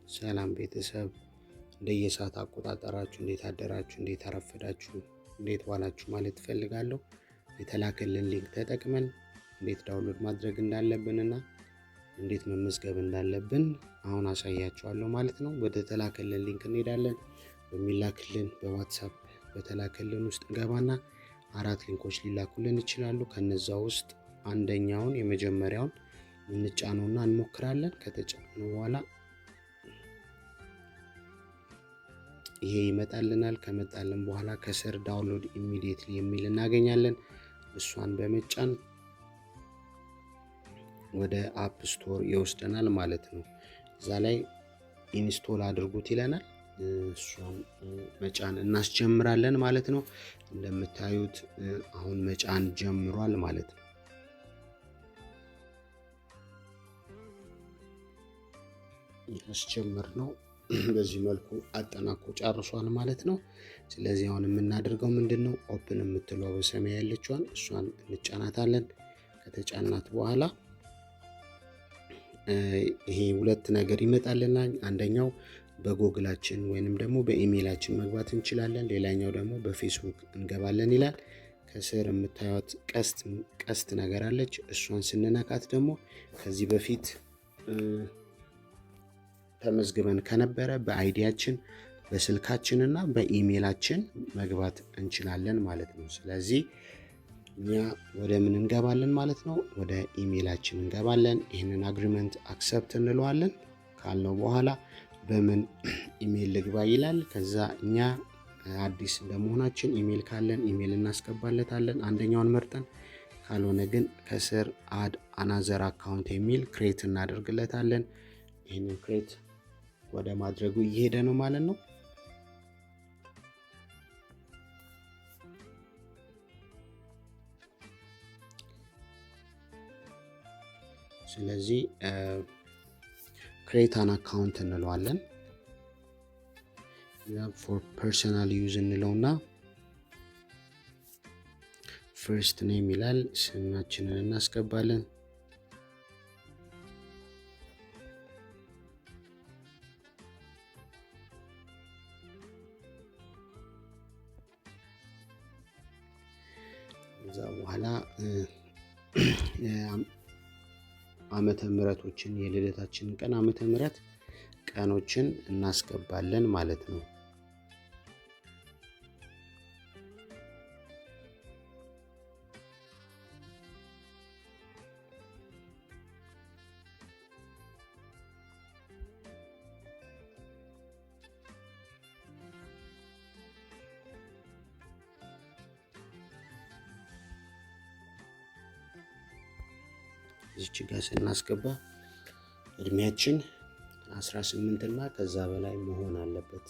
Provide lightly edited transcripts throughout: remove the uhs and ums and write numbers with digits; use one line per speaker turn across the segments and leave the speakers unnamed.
ሰላም ቤተሰብ እንደየሰዓት አቆጣጠራችሁ እንዴት አደራችሁ፣ እንዴት አረፈዳችሁ፣ እንዴት ዋላችሁ ማለት እፈልጋለሁ። የተላከልን ሊንክ ተጠቅመን እንዴት ዳውንሎድ ማድረግ እንዳለብንና እንዴት መመዝገብ እንዳለብን አሁን አሳያችኋለሁ ማለት ነው። ወደ ተላከልን ሊንክ እንሄዳለን። በሚላክልን በዋትስአፕ በተላከልን ውስጥ እንገባና 4 ሊንኮች ሊላኩልን ይችላሉ። ከነዛ ውስጥ አንደኛውን የመጀመሪያውን እንጫነውና እንሞክራለን። ከተጫነው በኋላ ይሄ ይመጣልናል። ከመጣልን በኋላ ከስር ዳውንሎድ ኢሚዲየትሊ የሚል እናገኛለን። እሷን በመጫን ወደ አፕ ስቶር ይወስደናል ማለት ነው። እዛ ላይ ኢንስቶል አድርጉት ይለናል። እሷን መጫን እናስጀምራለን ማለት ነው። እንደምታዩት አሁን መጫን ጀምሯል ማለት ነው። ያስጀምር ነው በዚህ መልኩ አጠናቆ ጨርሷል ማለት ነው። ስለዚህ አሁን የምናደርገው ምንድነው? ኦፕን የምትለው በሰማይ ያለችዋን እሷን እንጫናታለን። ከተጫናት በኋላ ይሄ ሁለት ነገር ይመጣልና አንደኛው በጎግላችን ወይንም ደግሞ በኢሜይላችን መግባት እንችላለን። ሌላኛው ደግሞ በፌስቡክ እንገባለን ይላል። ከስር የምታዩት ቀስት ነገር አለች። እሷን ስንነካት ደግሞ ከዚህ በፊት ተመዝግበን ከነበረ በአይዲያችን በስልካችን እና በኢሜይላችን መግባት እንችላለን ማለት ነው። ስለዚህ እኛ ወደ ምን እንገባለን ማለት ነው? ወደ ኢሜይላችን እንገባለን። ይህንን አግሪመንት አክሰፕት እንለዋለን። ካልነው በኋላ በምን ኢሜይል ልግባ ይላል። ከዛ እኛ አዲስ እንደመሆናችን ኢሜይል ካለን ኢሜይል እናስገባለታለን አንደኛውን መርጠን፣ ካልሆነ ግን ከስር አድ አናዘር አካውንት የሚል ክሬት እናደርግለታለን። ይህንን ክሬት ወደ ማድረጉ እየሄደ ነው ማለት ነው። ስለዚህ ክሬት አን አካውንት እንለዋለን። ፎር ፐርሰናል ዩዝ እንለውና ፈርስት ኔም ይላል። ስማችንን እናስገባለን። ከዛ በኋላ ዓመተ ምሕረቶችን የልደታችንን ቀን ዓመተ ምሕረት ቀኖችን እናስገባለን ማለት ነው። እዚች ጋር ስናስገባ እድሜያችን 18 እና ከዛ በላይ መሆን አለበት።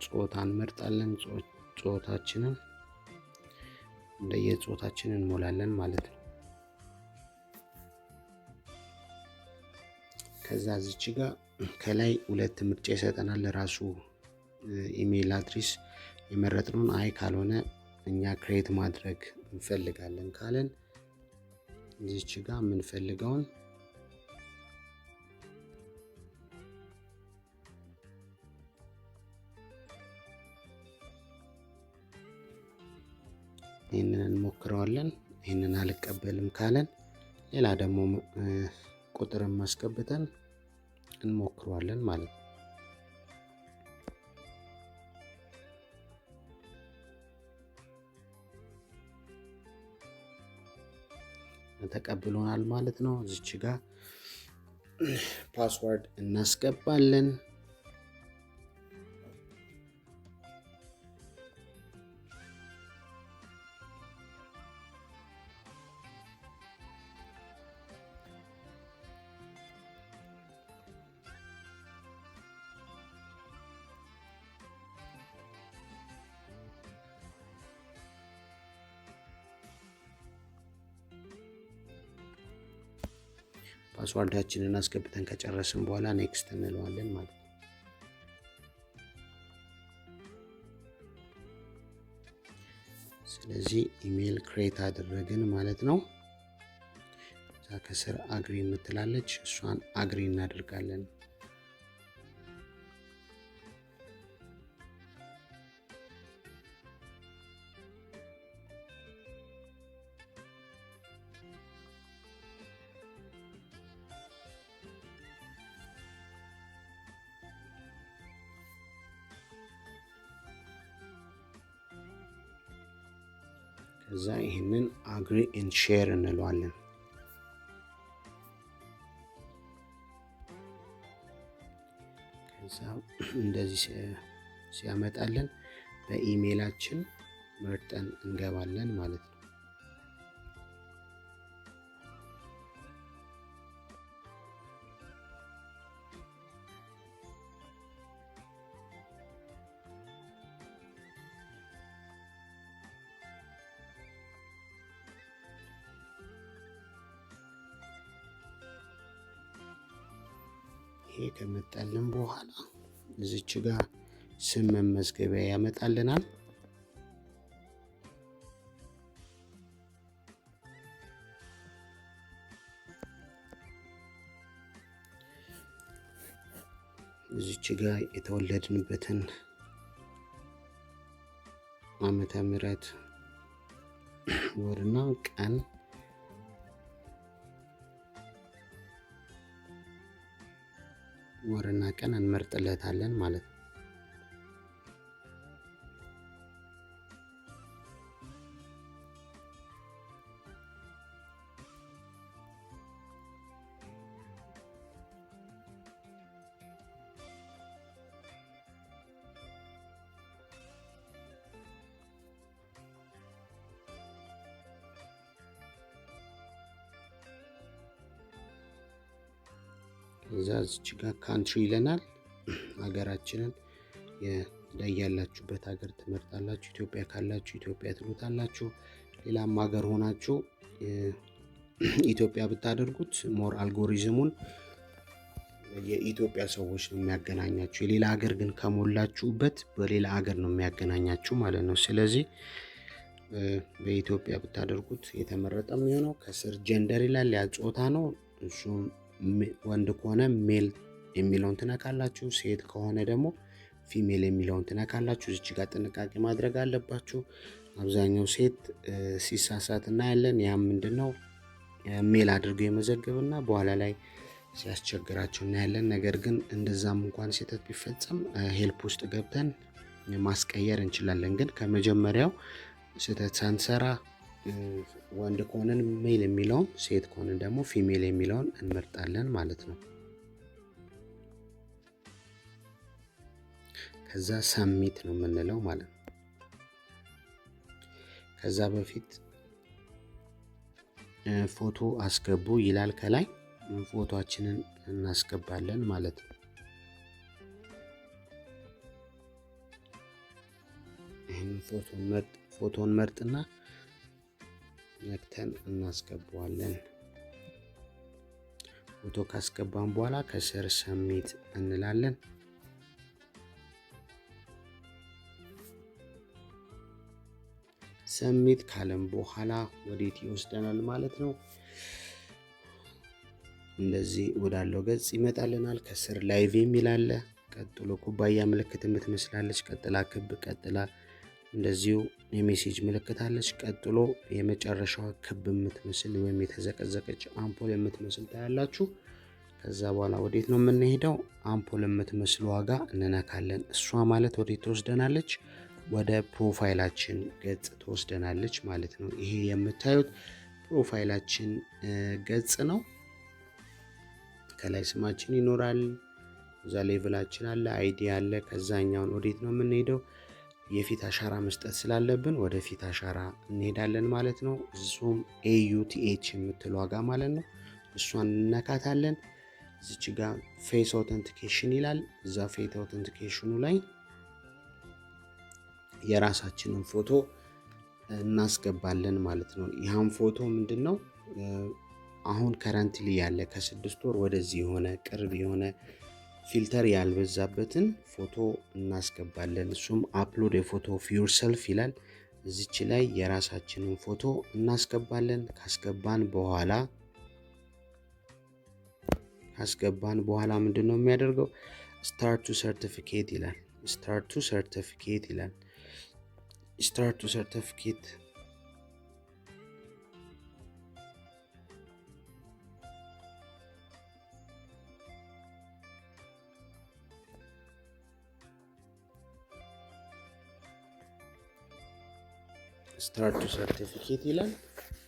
ጾታን እንመርጣለን። ጾታችንን እንደየጾታችን እንሞላለን ማለት ነው። ከዛ እዚች ጋር ከላይ ሁለት ምርጫ ይሰጠናል። ለራሱ ኢሜይል አድሬስ የመረጥነውን አይ ካልሆነ እኛ ክሬት ማድረግ እንፈልጋለን ካለን እዚች ጋር የምንፈልገውን ይህንን እንሞክረዋለን። ይህንን አልቀበልም ካለን ሌላ ደግሞ ቁጥርን ማስገብተን እንሞክረዋለን ማለት ነው። ተቀብሎናል ማለት ነው። እዚች ጋር ፓስወርድ እናስገባለን። ፓስዋርዳችንን አስገብተን ከጨረስን በኋላ ኔክስት እንለዋለን ማለት ነው። ስለዚህ ኢሜል ክሬት አደረግን ማለት ነው። እዛ ከስር አግሪ የምትላለች እሷን አግሪ እናደርጋለን። ከዛ ይህንን አግሪ ኤንድ ሼር እንለዋለን። ከዛ እንደዚህ ሲያመጣልን በኢሜላችን መርጠን እንገባለን ማለት ነው። ይሄ ከመጣልን በኋላ እዚች ጋር ስም መመዝገቢያ ያመጣልናል። እዚች ጋር የተወለድንበትን ዓመተ ምህረት ወርና ቀን እንመርጥለታለን ማለት ነው። እዛ እዚች ጋር ካንትሪ ይለናል። ሀገራችንን ያላችሁበት ሀገር ትመርጣላችሁ። ኢትዮጵያ ካላችሁ ኢትዮጵያ ትሉታላችሁ። ሌላም ሀገር ሆናችሁ ኢትዮጵያ ብታደርጉት ሞር አልጎሪዝሙን የኢትዮጵያ ሰዎች ነው የሚያገናኛችሁ። የሌላ ሀገር ግን ከሞላችሁበት በሌላ ሀገር ነው የሚያገናኛችሁ ማለት ነው። ስለዚህ በኢትዮጵያ ብታደርጉት የተመረጠ የሚሆነው። ከስር ጀንደር ይላል፣ ያ ጾታ ነው። እሱም ወንድ ከሆነ ሜል የሚለውን ትነካላችሁ፣ ሴት ከሆነ ደግሞ ፊሜል የሚለውን ትነካላችሁ። እዚህ ጋር ጥንቃቄ ማድረግ አለባችሁ። አብዛኛው ሴት ሲሳሳት እናያለን። ያም ምንድነው ሜል አድርገው የመዘገብና በኋላ ላይ ሲያስቸግራቸው እናያለን። ነገር ግን እንደዛም እንኳን ስህተት ቢፈጸም ሄልፕ ውስጥ ገብተን ማስቀየር እንችላለን። ግን ከመጀመሪያው ስህተት ሳንሰራ ወንድ ከሆነን ሜል የሚለውን፣ ሴት ከሆነን ደግሞ ፊሜል የሚለውን እንመርጣለን ማለት ነው። ከዛ ሰሚት ነው የምንለው ማለት ነው። ከዛ በፊት ፎቶ አስገቡ ይላል ከላይ። ፎቶአችንን እናስገባለን ማለት ነው። ይህን ፎቶን መርጥና ነክተን እናስገባዋለን። ፎቶ ካስገባን በኋላ ከስር ሰሚት እንላለን። ሰሚት ካለም በኋላ ወዴት ይወስደናል ማለት ነው? እንደዚህ ወዳለው ገጽ ይመጣልናል። ከስር ላይቭ የሚል አለ። ቀጥሎ ኩባያ ምልክት የምትመስላለች፣ ቀጥላ ክብ፣ ቀጥላ እንደዚሁ የሜሴጅ ምልክት አለች። ቀጥሎ የመጨረሻዋ ክብ የምትመስል ወይም የተዘቀዘቀች አምፖል የምትመስል ታያላችሁ። ከዛ በኋላ ወዴት ነው የምንሄደው? አምፖል የምትመስል ዋጋ እንነካለን። እሷ ማለት ወዴት ትወስደናለች? ወደ ፕሮፋይላችን ገጽ ትወስደናለች ማለት ነው። ይሄ የምታዩት ፕሮፋይላችን ገጽ ነው። ከላይ ስማችን ይኖራል። እዛ ሌቭላችን አለ፣ አይዲ አለ። ከዛኛውን ወዴት ነው የምንሄደው? የፊት አሻራ መስጠት ስላለብን ወደ ፊት አሻራ እንሄዳለን ማለት ነው። እሱም AUTH የምትል ዋጋ ማለት ነው። እሷን እንነካታለን። እዚች ጋር ፌስ አውተንቲኬሽን ይላል። እዛ ፌስ አውተንቲኬሽኑ ላይ የራሳችንን ፎቶ እናስገባለን ማለት ነው። ይህም ፎቶ ምንድነው አሁን ከረንትሊ ያለ ከ6 ወር ወደዚህ የሆነ ቅርብ የሆነ ፊልተር ያልበዛበትን ፎቶ እናስገባለን። እሱም አፕሎድ የፎቶ ኦፍ ዩርሰልፍ ይላል። እዚች ላይ የራሳችንን ፎቶ እናስገባለን። ካስገባን በኋላ ምንድነው የሚያደርገው? ስታርት ቱ ሰርቲፊኬት ይላል። ስታርት ቱ ሰርቲፊኬት ይላል።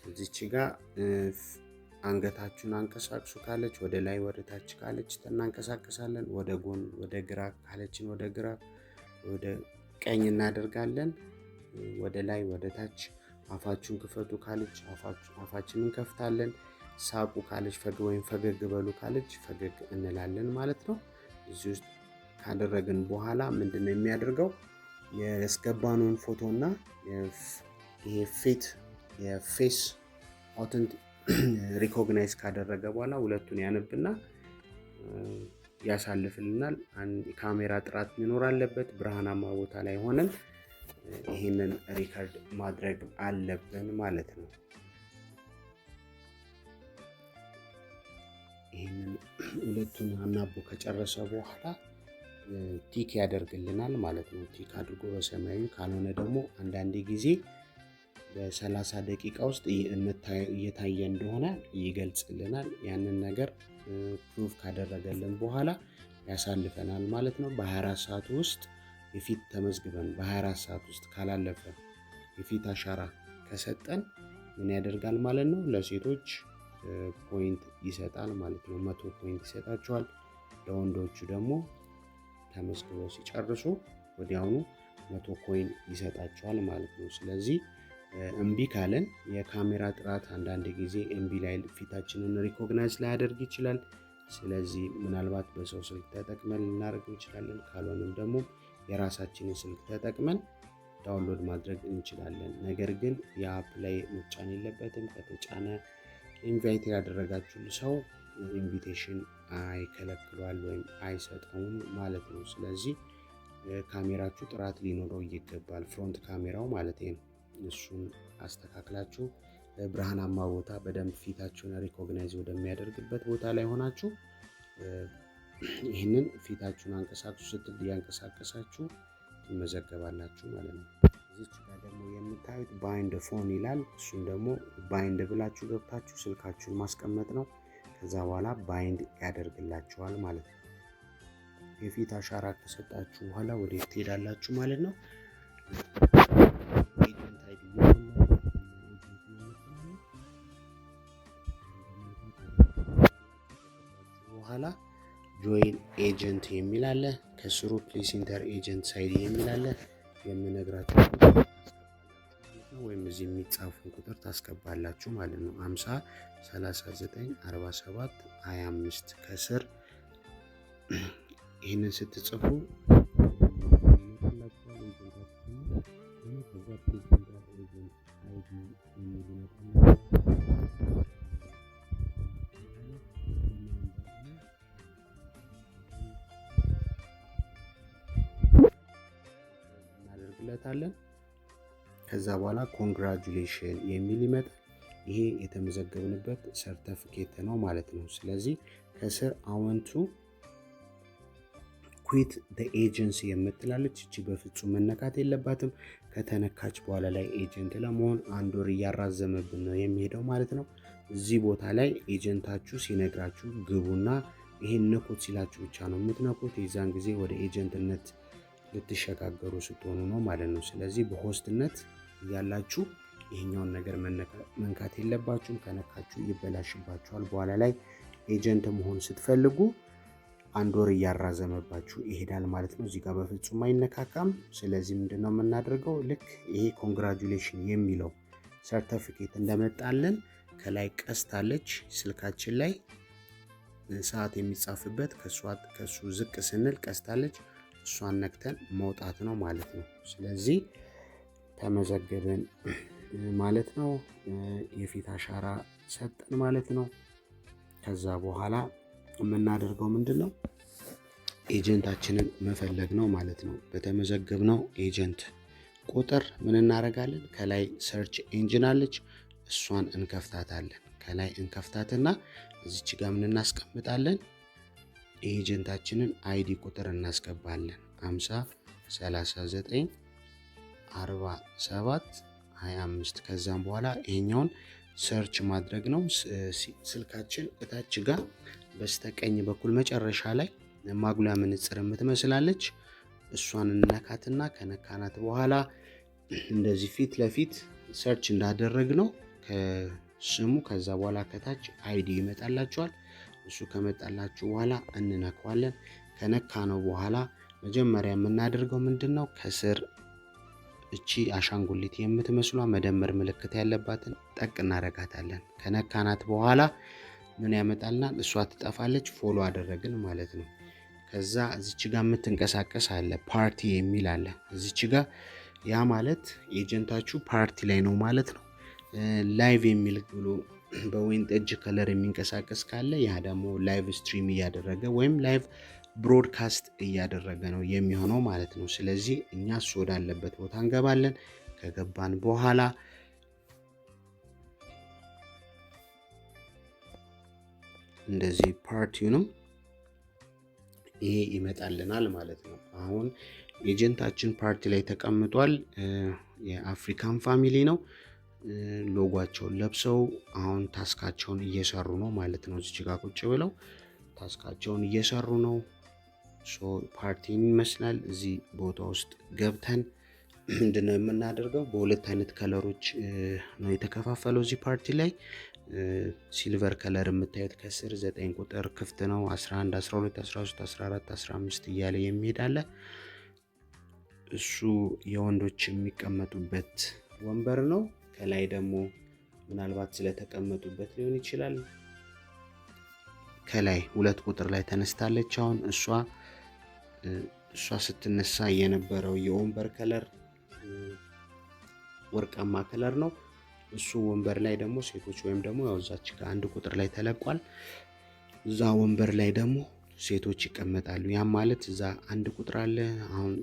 እዚች ጋር አንገታችሁን አንቀሳቅሱ ካለች ወደ ላይ ወደ ታች ካለች እናንቀሳቀሳለን። ወደ ጎን ወደ ግራ ካለችን ወደ ግራ ወደ ቀኝ እናደርጋለን። ወደ ላይ ወደ ታች አፋችሁን ክፈቱ ካለች አፋችንን እንከፍታለን። ሳቁ ካለች ፈገግ በሉ ካለች ፈገግ እንላለን ማለት ነው። እዚህ ውስጥ ካደረግን በኋላ ምንድነው የሚያደርገው? ያስገባነውን ፎቶና የፌስ አውተንቲክ ሪኮግናይዝ ካደረገ በኋላ ሁለቱን ያነብና ያሳልፍልናል። ካሜራ ጥራት መኖር አለበት። ብርሃናማ ቦታ ላይ ሆነን ይሄንን ሪከርድ ማድረግ አለብን ማለት ነው። ይሄንን ሁለቱን አናቦ ከጨረሰ በኋላ ቲክ ያደርግልናል ማለት ነው። ቲክ አድርጎ በሰማያዊ ካልሆነ ደግሞ አንዳንዴ ጊዜ በ30 ደቂቃ ውስጥ እየታየ እንደሆነ ይገልጽልናል። ያንን ነገር ፕሩፍ ካደረገልን በኋላ ያሳልፈናል ማለት ነው። በ24 ሰዓት ውስጥ የፊት ተመዝግበን በ24 ሰዓት ውስጥ ካላለፈ የፊት አሻራ ከሰጠን ምን ያደርጋል ማለት ነው? ለሴቶች ፖይንት ይሰጣል ማለት ነው። 100 ፖይንት ይሰጣቸዋል። ለወንዶቹ ደግሞ ተመዝግበው ሲጨርሱ ወዲያውኑ 100 ኮይን ይሰጣቸዋል ማለት ነው። ስለዚህ እምቢ ካለን የካሜራ ጥራት አንዳንድ ጊዜ እምቢ ላይ ፊታችንን ሪኮግናይዝ ላያደርግ ይችላል። ስለዚህ ምናልባት በሰው ስልክ ተጠቅመን ልናደርግ እንችላለን። ካልሆነም ደግሞ የራሳችንን ስልክ ተጠቅመን ዳውንሎድ ማድረግ እንችላለን። ነገር ግን የአፕ ላይ መጫን የለበትም። ከተጫነ ኢንቫይት ያደረጋችሁ ሰው ኢንቪቴሽን አይከለክሏል ወይም አይሰጠውም ማለት ነው። ስለዚህ ካሜራችሁ ጥራት ሊኖረው ይገባል። ፍሮንት ካሜራው ማለት ነው። እሱን አስተካክላችሁ ብርሃናማ ቦታ በደንብ ፊታችሁን ሪኮግናይዝ ወደሚያደርግበት ቦታ ላይ ሆናችሁ ይህንን ፊታችሁን አንቀሳቅሱ ስትል እያንቀሳቀሳችሁ ትመዘገባላችሁ ማለት ነው። እዚች ጋር ደግሞ የምታዩት ባይንድ ፎን ይላል። እሱም ደግሞ ባይንድ ብላችሁ ገብታችሁ ስልካችሁን ማስቀመጥ ነው። ከዛ በኋላ ባይንድ ያደርግላችኋል ማለት ነው። የፊት አሻራ ከሰጣችሁ በኋላ ወዴት ትሄዳላችሁ ማለት ነው? በኋላ ጆይን ኤጀንት የሚል አለ። ከስሩ ፕሊስ ኢንተር ኤጀንት ሳይድ የሚል አለ። የምነግራችሁ ወይም እዚህ የሚጻፉን ቁጥር ታስገባላችሁ ማለት ነው። 50 39 47 25 ከስር ይህንን ስትጽፉ እናደርግለታለን። ከዛ በኋላ ኮንግራጁሌሽን የሚል ይመጣል። ይሄ የተመዘገብንበት ሰርተፊኬት ነው ማለት ነው። ስለዚህ ከስር አወንቱ ኩዊት ኤጀንሲ የምትላለች እቺ በፍጹም መነካት የለባትም። ከተነካች በኋላ ላይ ኤጀንት ለመሆን 1 ወር እያራዘመብን ነው የሚሄደው ማለት ነው። እዚህ ቦታ ላይ ኤጀንታችሁ ሲነግራችሁ ግቡና ይሄን ነኩት ሲላችሁ ብቻ ነው የምትነኩት። የዛን ጊዜ ወደ ኤጀንትነት ልትሸጋገሩ ስትሆኑ ነው ማለት ነው። ስለዚህ በሆስትነት ያላችሁ ይሄኛውን ነገር መንካት የለባችሁም። ከነካችሁ ይበላሽባችኋል። በኋላ ላይ ኤጀንት መሆን ስትፈልጉ 1 ወር እያራዘመባችሁ ይሄዳል ማለት ነው። እዚህ ጋር በፍጹም አይነካካም። ስለዚህ ምንድነው የምናደርገው? ልክ ይሄ ኮንግራጁሌሽን የሚለው ሰርቲፊኬት እንደመጣልን ከላይ ቀስታለች ስልካችን ላይ ሰዓት የሚጻፍበት ከሱ ዝቅ ስንል ቀስታለች። እሷን ነክተን መውጣት ነው ማለት ነው። ስለዚህ ተመዘገብን ማለት ነው። የፊት አሻራ ሰጠን ማለት ነው። ከዛ በኋላ የምናደርገው ምንድነው ኤጀንታችንን መፈለግ ነው ማለት ነው። በተመዘገብነው ኤጀንት ቁጥር ምን እናደርጋለን? ከላይ ሰርች ኢንጂን አለች፣ እሷን እንከፍታታለን። ከላይ እንከፍታትና እዚች ጋር ምን እናስቀምጣለን? ኤጀንታችንን አይዲ ቁጥር እናስገባለን 50 39 47 25። ከዛም በኋላ ይሄኛውን ሰርች ማድረግ ነው። ስልካችን እታች ጋር በስተቀኝ በኩል መጨረሻ ላይ ማጉላ መነጽር የምትመስላለች እሷን እንነካትና ከነካናት በኋላ እንደዚህ ፊት ለፊት ሰርች እንዳደረግ ነው ከስሙ ከዛ በኋላ ከታች አይዲ ይመጣላችኋል። እሱ ከመጣላችሁ በኋላ እንነካዋለን። ከነካ ነው በኋላ መጀመሪያ የምናደርገው ምንድነው ከስር እቺ አሻንጉሊት የምትመስሏ መደመር ምልክት ያለባትን ጠቅ እናረጋታለን። ከነካናት በኋላ ምን ያመጣልናል? እሷ ትጠፋለች። ፎሎ አደረግን ማለት ነው። ከዛ እዚች ጋር የምትንቀሳቀስ አለ ፓርቲ የሚል አለ እዚች ጋር። ያ ማለት ኤጀንታችሁ ፓርቲ ላይ ነው ማለት ነው። ላይቭ የሚል ብሎ በወይን ጠጅ ከለር የሚንቀሳቀስ ካለ ያ ደግሞ ላይቭ ስትሪም እያደረገ ወይም ላይቭ ብሮድካስት እያደረገ ነው የሚሆነው ማለት ነው። ስለዚህ እኛ እሱ ወዳለበት ቦታ እንገባለን። ከገባን በኋላ እንደዚህ ፓርቲውንም ይሄ ይመጣልናል ማለት ነው። አሁን ኤጀንታችን ፓርቲ ላይ ተቀምጧል። የአፍሪካን ፋሚሊ ነው። ሎጓቸውን ለብሰው አሁን ታስካቸውን እየሰሩ ነው ማለት ነው። እዚህ ጋር ቁጭ ብለው ታስካቸውን እየሰሩ ነው። ፓርቲን ይመስላል። እዚህ ቦታ ውስጥ ገብተን ምንድነው የምናደርገው? በሁለት አይነት ከለሮች ነው የተከፋፈለው እዚህ ፓርቲ ላይ። ሲልቨር ከለር የምታዩት ከስር 9 ቁጥር ክፍት ነው። 11 12 13 14 15 እያለ የሚሄድ አለ። እሱ የወንዶች የሚቀመጡበት ወንበር ነው። ከላይ ደግሞ ምናልባት ስለተቀመጡበት ሊሆን ይችላል። ከላይ 2 ቁጥር ላይ ተነስታለች። አሁን እሷ ስትነሳ የነበረው የወንበር ከለር ወርቃማ ከለር ነው። እሱ ወንበር ላይ ደግሞ ሴቶች ወይም ደግሞ ያው እዛች ጋር 1 ቁጥር ላይ ተለቋል። እዛ ወንበር ላይ ደግሞ ሴቶች ይቀመጣሉ። ያም ማለት እዛ 1 ቁጥር አለ። አሁን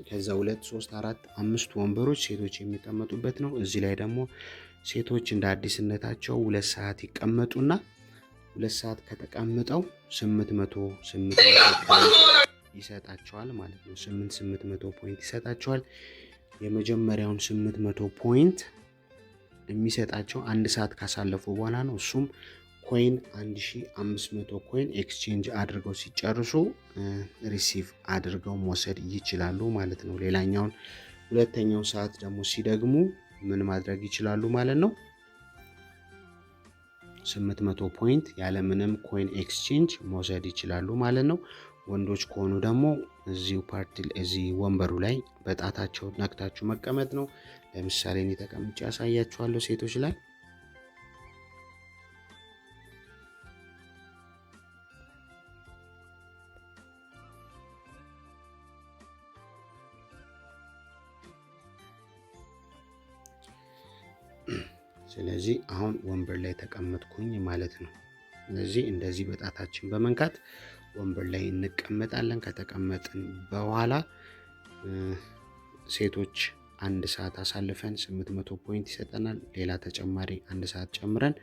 ከዛ 2 3 4 5 ወንበሮች ሴቶች የሚቀመጡበት ነው። እዚህ ላይ ደግሞ ሴቶች እንደ አዲስነታቸው 2 ሰዓት ይቀመጡና 2 ሰዓት ከተቀመጠው 800 ይሰጣቸዋል ማለት ነው። 800 ፖይንት ይሰጣቸዋል። የመጀመሪያውን 800 ፖይንት የሚሰጣቸው 1 ሰዓት ካሳለፉ በኋላ ነው። እሱም ኮይን 1500 ኮይን ኤክስቼንጅ አድርገው ሲጨርሱ ሪሲቭ አድርገው መውሰድ ይችላሉ ማለት ነው። ሌላኛውን ሁለተኛውን ሰዓት ደግሞ ሲደግሙ ምን ማድረግ ይችላሉ ማለት ነው? 800 ፖይንት ያለምንም ኮይን ኤክስቼንጅ መውሰድ ይችላሉ ማለት ነው። ወንዶች ከሆኑ ደግሞ እዚህ ወንበሩ ላይ በጣታቸው ነክታችሁ መቀመጥ ነው። ለምሳሌ እኔ ተቀምጬ ያሳያችኋለሁ ሴቶች ላይ ስለዚህ አሁን ወንበር ላይ ተቀመጥኩኝ ማለት ነው። ስለዚህ እንደዚህ በጣታችን በመንካት ወንበር ላይ እንቀመጣለን። ከተቀመጥን በኋላ ሴቶች 1 ሰዓት አሳልፈን 800 ፖይንት ይሰጠናል። ሌላ ተጨማሪ 1 ሰዓት ጨምረን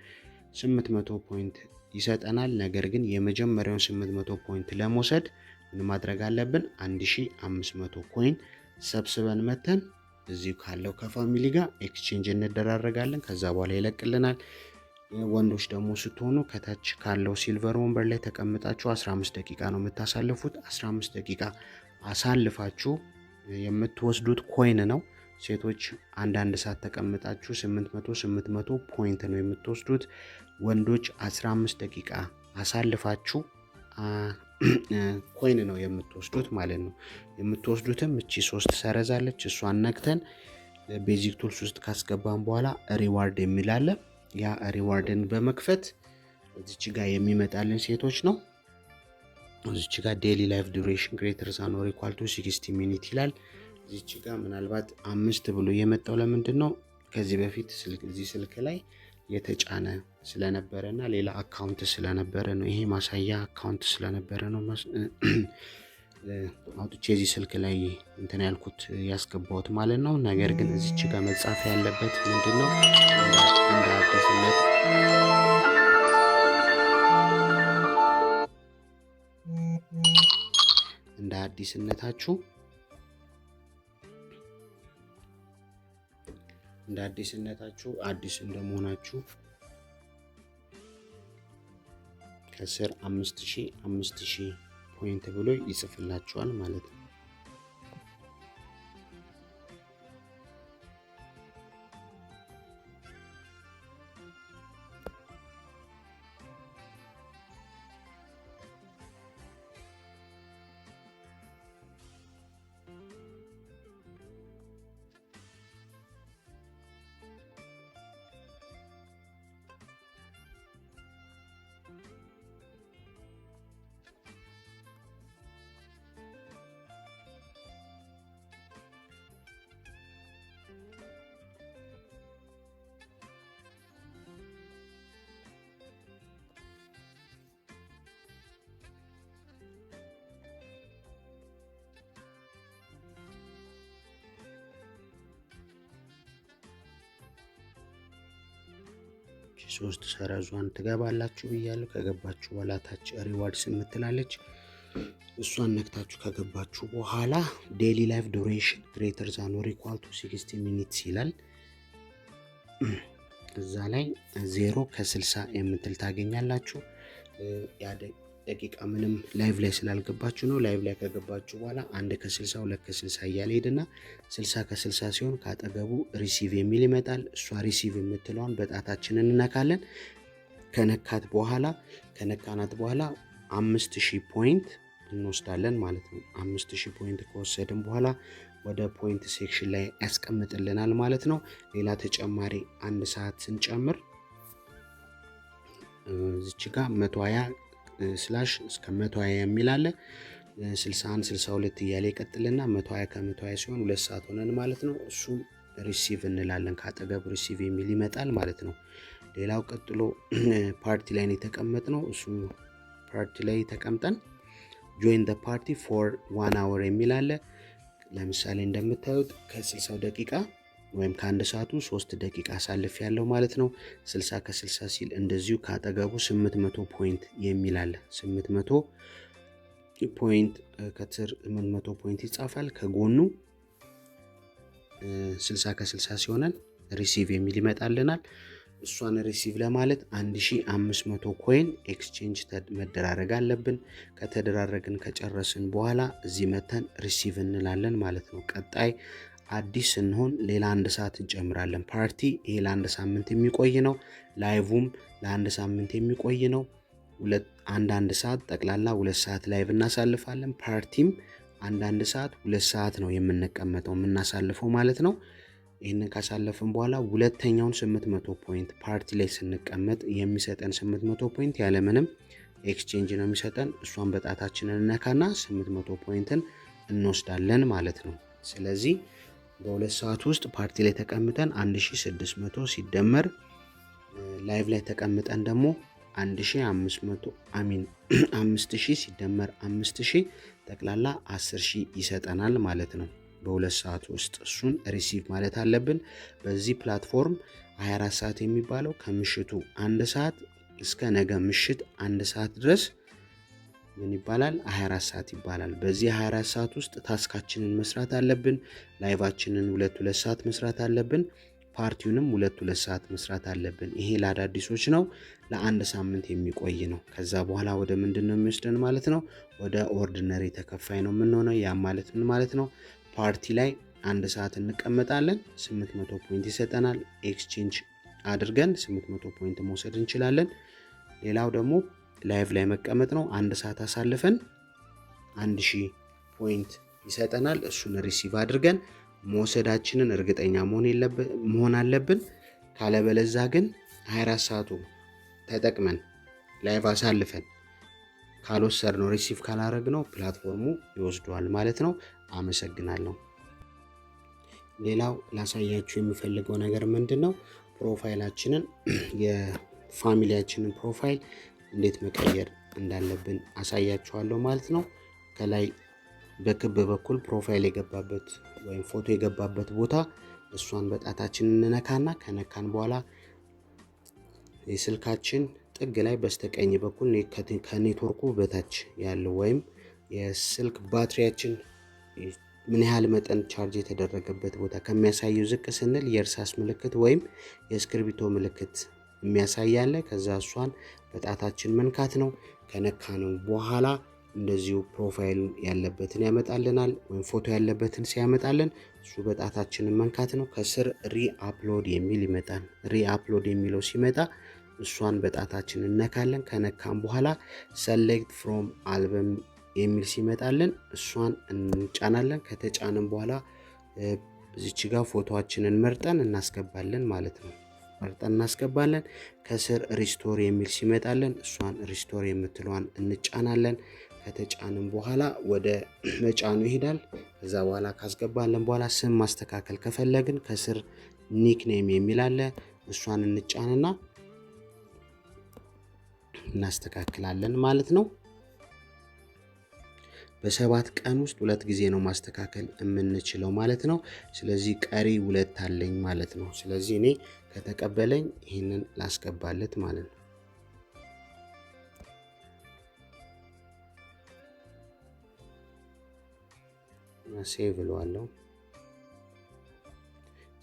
800 ፖይንት ይሰጠናል። ነገር ግን የመጀመሪያውን 800 ፖይንት ለመውሰድ ምን ማድረግ አለብን? 1500 ኮይን ሰብስበን መተን እዚሁ ካለው ከፋሚሊ ጋር ኤክስቼንጅ እንደራረጋለን። ከዛ በኋላ ይለቅልናል። ወንዶች ደግሞ ስትሆኑ ከታች ካለው ሲልቨር ወንበር ላይ ተቀምጣችሁ 15 ደቂቃ ነው የምታሳልፉት። 15 ደቂቃ አሳልፋችሁ የምትወስዱት ኮይን ነው። ሴቶች 1 ሰዓት ተቀምጣችሁ 800 ፖይንት ነው የምትወስዱት። ወንዶች 15 ደቂቃ አሳልፋችሁ ኮይን ነው የምትወስዱት ማለት ነው። የምትወስዱትም እቺ 3 ሰረዛለች እሷን ነክተን ቤዚክ ቱልስ ውስጥ ካስገባን በኋላ ሪዋርድ የሚል አለ። ያ ሪዋርድን በመክፈት እዚች ጋር የሚመጣልን ሴቶች ነው። እዚች ጋር ዴይሊ ላይፍ ዱሬሽን ግሬተር ዛን ኦር ኢኳል ቱ 60 ሚኒት ይላል። እዚች ጋር ምናልባት 5 ብሎ የመጣው ለምንድን ነው? ከዚህ በፊት እዚህ ስልክ ላይ የተጫነ ስለነበረና ሌላ አካውንት ስለነበረ ነው። ይሄ ማሳያ አካውንት ስለነበረ ነው አውጥቼ እዚህ ስልክ ላይ እንትን ያልኩት ያስገባሁት ማለት ነው። ነገር ግን እዚች ጋር መጻፍ ያለበት ምንድነው እንደ አዲስነታችሁ አዲስ እንደመሆናችሁ ከስር 5000 ፖይንት ብሎ ይጽፍላችኋል ማለት ነው። ሶስት ሰረዟን ትገባላችሁ ብያለሁ። ከገባችሁ በኋላ ታች ሪዋርድስ የምትላለች እሷን ነክታችሁ ከገባችሁ በኋላ ዴይሊ ላይፍ ዱሬሽን ግሬተር ዛን ኦር ኢኳል ቱ 60 ሚኒትስ ይላል። እዛ ላይ 0 ከ60 የምትል ታገኛላችሁ። ደቂቃ ምንም ላይቭ ላይ ስላልገባችሁ ነው። ላይቭ ላይ ከገባችሁ በኋላ 1 ከ60 2 ከ60 እያለ ሄድና 60 ከ60 ሲሆን ካጠገቡ ሪሲቭ የሚል ይመጣል። እሷ ሪሲቭ የምትለውን በጣታችን እንነካለን። ከነካናት በኋላ 5000 ፖይንት እንወስዳለን ማለት ነው። 5000 ፖይንት ከወሰድን በኋላ ወደ ፖይንት ሴክሽን ላይ ያስቀምጥልናል ማለት ነው። ሌላ ተጨማሪ 1 ሰዓት ስንጨምር እዚች ጋር 120 ስላሽ እስከ 120 የሚል አለ። 61 62 እያለ ይቀጥልና 120 ከ120 ሲሆን 2 ሰዓት ሆነን ማለት ነው። እሱም ሪሲቭ እንላለን። ካጠገቡ ሪሲቭ የሚል ይመጣል ማለት ነው። ሌላው ቀጥሎ ፓርቲ ላይ ነው የተቀመጥነው። እሱ ፓርቲ ላይ ተቀምጠን ጆይን ዘ ፓርቲ ፎር 1 hour የሚል አለ። ለምሳሌ እንደምታዩት ከ60 ደቂቃ ወይም ከአንድ ሰዓቱ 3 ደቂቃ አሳልፍ ያለው ማለት ነው። 60 ከ60 ሲል እንደዚሁ ካጠገቡ 800 ፖይንት የሚል አለ። 800 ፖይንት ከስር 800 ፖይንት ይጻፋል። ከጎኑ 60 ከ60 ሲሆነን ሪሲቭ የሚል ይመጣልናል። እሷን ሪሲቭ ለማለት 1500 ኮይን ኤክስቼንጅ መደራረግ አለብን። ከተደራረግን ከጨረስን በኋላ እዚህ መተን ሪሲቭ እንላለን ማለት ነው። ቀጣይ አዲስ ስንሆን ሌላ 1 ሰዓት እንጨምራለን። ፓርቲ ይሄ ለ1 ሳምንት የሚቆይ ነው። ላይቭም ለ1 ሳምንት የሚቆይ ነው። አንድ ሰዓት ጠቅላላ 2 ሰዓት ላይቭ እናሳልፋለን። ፓርቲም አንድ ሰዓት 2 ሰዓት ነው የምናሳልፈው ማለት ነው። ይህንን ካሳለፍን በኋላ ሁለተኛውን 800 ፖይንት ፓርቲ ላይ ስንቀመጥ የሚሰጠን 800 ፖይንት ያለምንም ኤክስቼንጅ ነው የሚሰጠን። እሷን በጣታችን እንነካና 800 ፖይንትን እንወስዳለን ማለት ነው። ስለዚህ በ2 ሰዓት ውስጥ ፓርቲ ላይ ተቀምጠን 1600 ሲደመር ላይቭ ላይ ተቀምጠን ደግሞ 5000 ሲደመር 5000 ጠቅላላ 10000 ይሰጠናል ማለት ነው። በ2 ሰዓት ውስጥ እሱን ሪሲቭ ማለት አለብን። በዚህ ፕላትፎርም 24 ሰዓት የሚባለው ከምሽቱ 1 ሰዓት እስከ ነገ ምሽት 1 ሰዓት ድረስ ምን ይባላል? 24 ሰዓት ይባላል። በዚህ 24 ሰዓት ውስጥ ታስካችንን መስራት አለብን። ላይቫችንን 2 ሰዓት መስራት አለብን። ፓርቲውንም 2 ሰዓት መስራት አለብን። ይሄ ለአዳዲሶች ነው። ለ1 ሳምንት የሚቆይ ነው። ከዛ በኋላ ወደ ምንድነው የሚወስደን ማለት ነው? ወደ ኦርዲነሪ ተከፋይ ነው የምንሆነው። ያ ማለት ምን ማለት ነው? ፓርቲ ላይ 1 ሰዓት እንቀመጣለን። 800 ፖይንት ይሰጠናል። ኤክስቼንጅ አድርገን 800 ፖይንት መውሰድ እንችላለን። ሌላው ደግሞ ላይቭ ላይ መቀመጥ ነው። 1 ሰዓት አሳልፈን 1000 ፖይንት ይሰጠናል። እሱን ሪሲቭ አድርገን መውሰዳችንን እርግጠኛ መሆን አለብን። ካለበለዛ ግን 24 ሰዓቱ ተጠቅመን ላይቭ አሳልፈን ካልወሰድነው ሪሲቭ ካላረግነው ፕላትፎርሙ ይወስደዋል ማለት ነው። አመሰግናለሁ። ሌላው ላሳያችሁ የሚፈልገው ነገር ምንድነው? ፕሮፋይላችንን የፋሚሊያችንን ፕሮፋይል እንዴት መቀየር እንዳለብን አሳያችኋለሁ ማለት ነው። ከላይ በክብ በኩል ፕሮፋይል የገባበት ወይም ፎቶ የገባበት ቦታ እሷን በጣታችን እንነካና ከነካን በኋላ የስልካችን ጥግ ላይ በስተቀኝ በኩል ከኔትወርኩ በታች ያለው ወይም የስልክ ባትሪያችን ምን ያህል መጠን ቻርጅ የተደረገበት ቦታ ከሚያሳየው ዝቅ ስንል የእርሳስ ምልክት ወይም የእስክሪብቶ ምልክት የሚያሳያለ ከዛ እሷን በጣታችን መንካት ነው። ከነካነው በኋላ እንደዚሁ ፕሮፋይል ያለበትን ያመጣልናል ወይም ፎቶ ያለበትን ሲያመጣልን እሱ በጣታችን መንካት ነው። ከስር ሪአፕሎድ የሚል ይመጣል። ሪአፕሎድ የሚለው ሲመጣ እሷን በጣታችን እነካለን። ከነካን በኋላ ሰሌክት ፍሮም አልበም የሚል ሲመጣልን እሷን እንጫናለን። ከተጫንን በኋላ እዚች ጋር ፎቶአችንን መርጠን እናስገባለን ማለት ነው። መርጠን እናስገባለን። ከስር ሪስቶር የሚል ሲመጣልን እሷን ሪስቶር የምትለዋን እንጫናለን። ከተጫንን በኋላ ወደ መጫኑ ይሄዳል። ከዛ በኋላ ካስገባለን በኋላ ስም ማስተካከል ከፈለግን ከስር ኒክኔም የሚል አለ። እሷን እንጫንና እናስተካክላለን ማለት ነው። በ7 ቀን ውስጥ 2 ጊዜ ነው ማስተካከል የምንችለው ማለት ነው። ስለዚህ ቀሪ 2 አለኝ ማለት ነው። ስለዚህ እኔ ከተቀበለኝ ይሄንን ላስገባለት ማለት ነው። ሴቭ እለዋለሁ።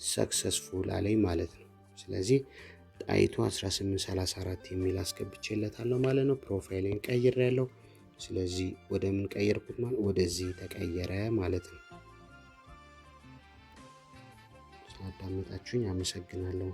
ሰክሰስፉል አለኝ ማለት ነው። ስለዚህ ጣይቱ 1834 የሚል አስገብቼለታለሁ ማለት ነው። ፕሮፋይሌን ቀይሬያለሁ። ስለዚህ ወደ ምን ቀየርኩት ማለት ወደዚህ ተቀየረ ማለት ነው። ስላዳመጣችሁኝ አመሰግናለሁ።